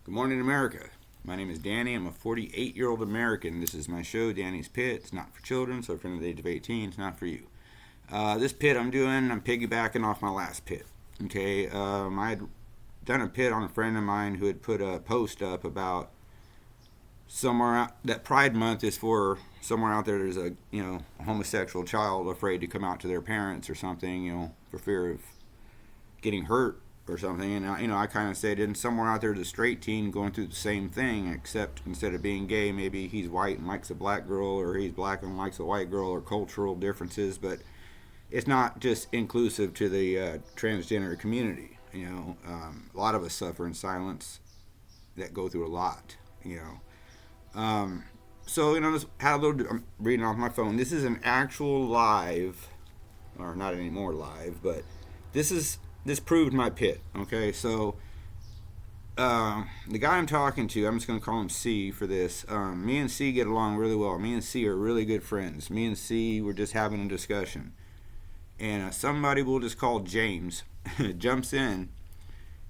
Good morning, America. My name is Danny. I'm a 48-year-old American. This is my show, Danny's Pit. It's not for children, so if you're under the age of 18, it's not for you. This pit I'm piggybacking off my last pit. Okay, I had done a pit on a friend of mine who had put a post up about somewhere out, that Pride Month is for somewhere out there. There's a homosexual child afraid to come out to their parents or something, for fear of getting hurt or something. And I kind of said, and somewhere out there, there's a straight teen going through the same thing, except instead of being gay, maybe he's white and likes a black girl, or he's black and likes a white girl, or cultural differences. But it's not just inclusive to the transgender community. A lot of us suffer in silence that go through a lot. Just had a little. I'm reading off my phone. This is an actual live, or not anymore live, but this proved my pit. Okay, so the guy I'm talking to, I'm just going to call him C for this. Me and C get along really well. Me and C are really good friends. Me and C were just having a discussion, and somebody we'll just call James jumps in.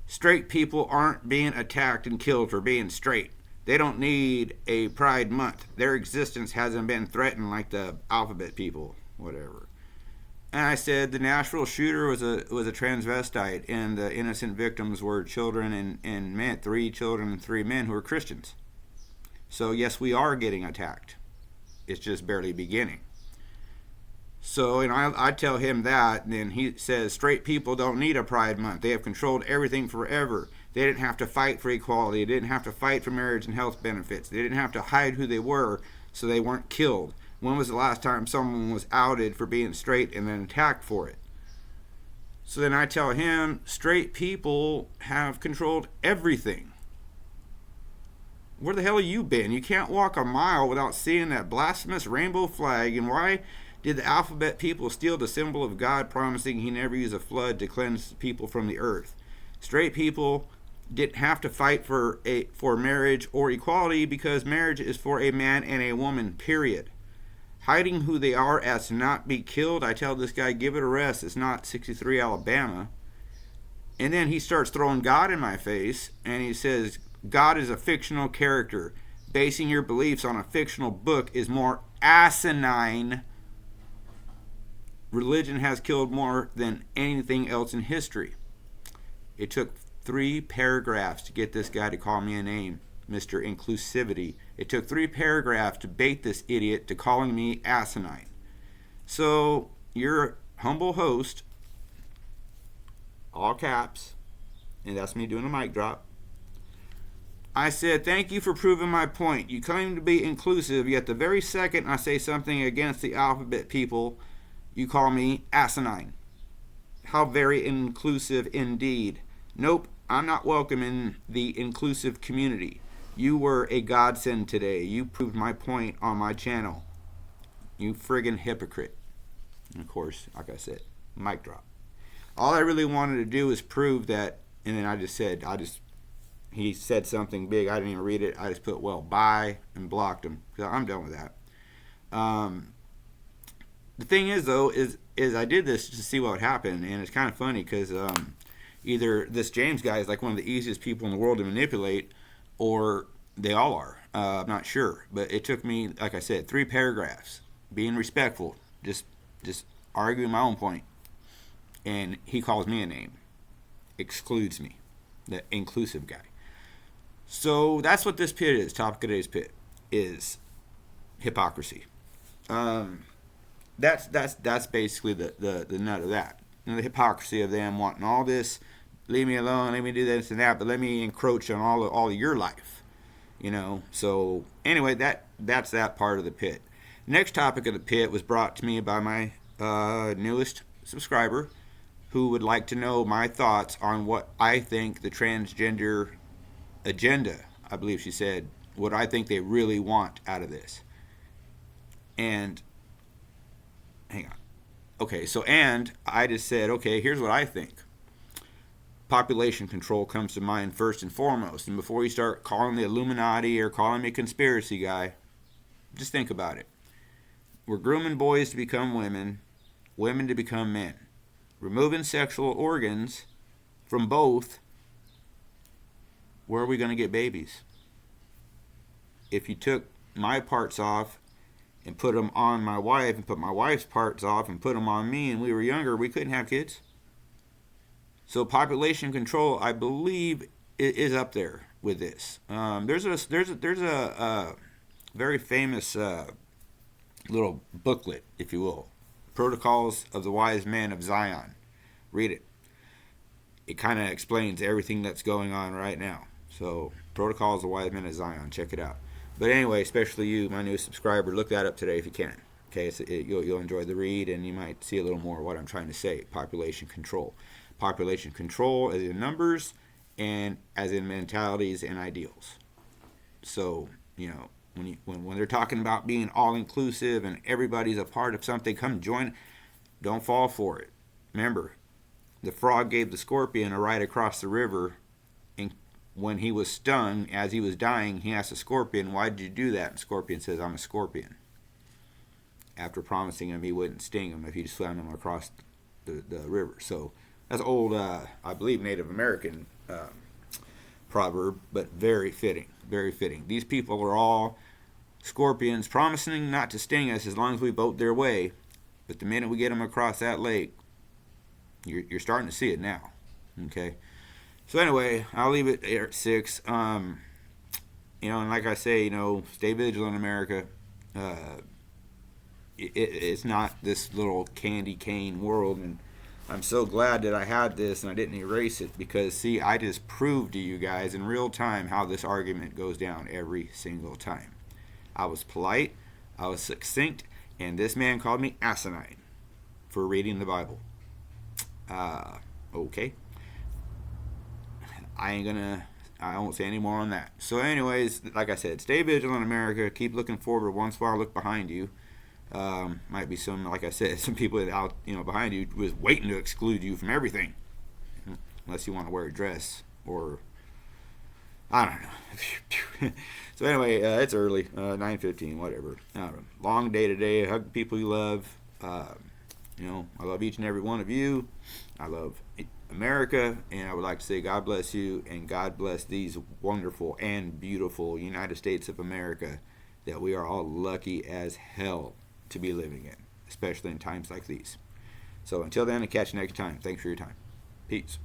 Straight people aren't being attacked and killed for being straight. They don't need a Pride Month. Their existence hasn't been threatened like the alphabet people, whatever. And I said the Nashville shooter was a transvestite, and the innocent victims were children and men, 3 children and 3 men who were Christians. So yes, we are getting attacked. It's just barely beginning. So I tell him that, and then he says straight people don't need a Pride Month. They have controlled everything forever. They didn't have to fight for equality. They didn't have to fight for marriage and health benefits. They didn't have to hide who they were so they weren't killed. When was the last time someone was outed for being straight and then attacked for it? So then I tell him, straight people have controlled everything. Where the hell have you been? You can't walk a mile without seeing that blasphemous rainbow flag. And why did the alphabet people steal the symbol of God, promising he never used a flood to cleanse people from the earth? Straight people didn't have to fight for marriage or equality, because marriage is for a man and a woman, period. Hiding who they are as to not be killed, I tell this guy, give it a rest. It's not 63 Alabama. And then he starts throwing God in my face, and he says, God is a fictional character. Basing your beliefs on a fictional book is more asinine. Religion has killed more than anything else in history. It took 3 paragraphs to get this guy to call me a name, Mr. Inclusivity. It took 3 paragraphs to bait this idiot to calling me asinine. So, your humble host, all caps, and that's me doing a mic drop, I said, thank you for proving my point. You claim to be inclusive, yet the very second I say something against the alphabet people, you call me asinine. How very inclusive indeed. Nope, I'm not welcome in the inclusive community. You were a godsend today. You proved my point on my channel. You friggin' hypocrite. And of course, like I said, mic drop. All I really wanted to do was prove that, and then he said something big. I didn't even read it. I just put, well, bye, and blocked him. Because I'm done with that. The thing is, though, is I did this to see what would happen. And it's kind of funny because either this James guy is like one of the easiest people in the world to manipulate, or they all are. I'm not sure. But it took me, like I said, 3 paragraphs. Being respectful. Just arguing my own point. And he calls me a name. Excludes me. The inclusive guy. So that's what this pit is. Topic of today's pit is hypocrisy. That's basically the nut of that. The hypocrisy of them wanting all this. Leave me alone, let me do this and that, but let me encroach on all of your life. So anyway, that's that part of the pit. Next topic of the pit was brought to me by my newest subscriber, who would like to know my thoughts on what I think the transgender agenda, I believe she said, what I think they really want out of this. And hang on. Okay, and I just said, okay, here's what I think. Population control comes to mind first and foremost. And before you start calling the Illuminati or calling me a conspiracy guy, just think about it. We're grooming boys to become women, women to become men. Removing sexual organs from both where are we going to get babies? If you took my parts off and put them on my wife and put my wife's parts off and put them on me and we were younger, we couldn't have kids. So population control, I believe, is up there with this. There's a very famous little booklet, if you will, Protocols of the Wise Men of Zion. Read it. It kind of explains everything that's going on right now. So, Protocols of the Wise Men of Zion. Check it out. But anyway, especially you, my new subscriber, look that up today if you can. Okay, so you'll enjoy the read, and you might see a little more of what I'm trying to say. Population control. Population control as in numbers and as in mentalities and ideals. So, when they're talking about being all inclusive and everybody's a part of something, come join. Don't fall for it. Remember, the frog gave the scorpion a ride across the river, and when he was stung, as he was dying, he asked the scorpion, "Why did you do that?" And the scorpion says, "I'm a scorpion." After promising him he wouldn't sting him if he swam him across the river. So that's old, I believe, Native American proverb, but very fitting, very fitting. These people are all scorpions promising not to sting us as long as we vote their way. But the minute we get them across that lake, you're starting to see it now. Okay. So anyway, I'll leave it at 6. And like I say, stay vigilant, America. It's not this little candy cane world, and I'm so glad that I had this and I didn't erase it, because see, I just proved to you guys in real time how this argument goes down every single time. I was polite, I was succinct, and this man called me asinine for reading the Bible. Okay. I won't say any more on that. So anyways, like I said, stay vigilant, America. Keep looking forward. Once in a while, look behind you. Might be some, like I said, some people out, behind you was waiting to exclude you from everything. Unless you want to wear a dress or, I don't know. So anyway, it's early, 9:15, whatever. I don't know. Long day today. Hug the people you love. I love each and every one of you. I love America, and I would like to say God bless you, and God bless these wonderful and beautiful United States of America that we are all lucky as hell to be living in, especially in times like these. So until then, I'll catch you next time. Thanks for your time. Peace.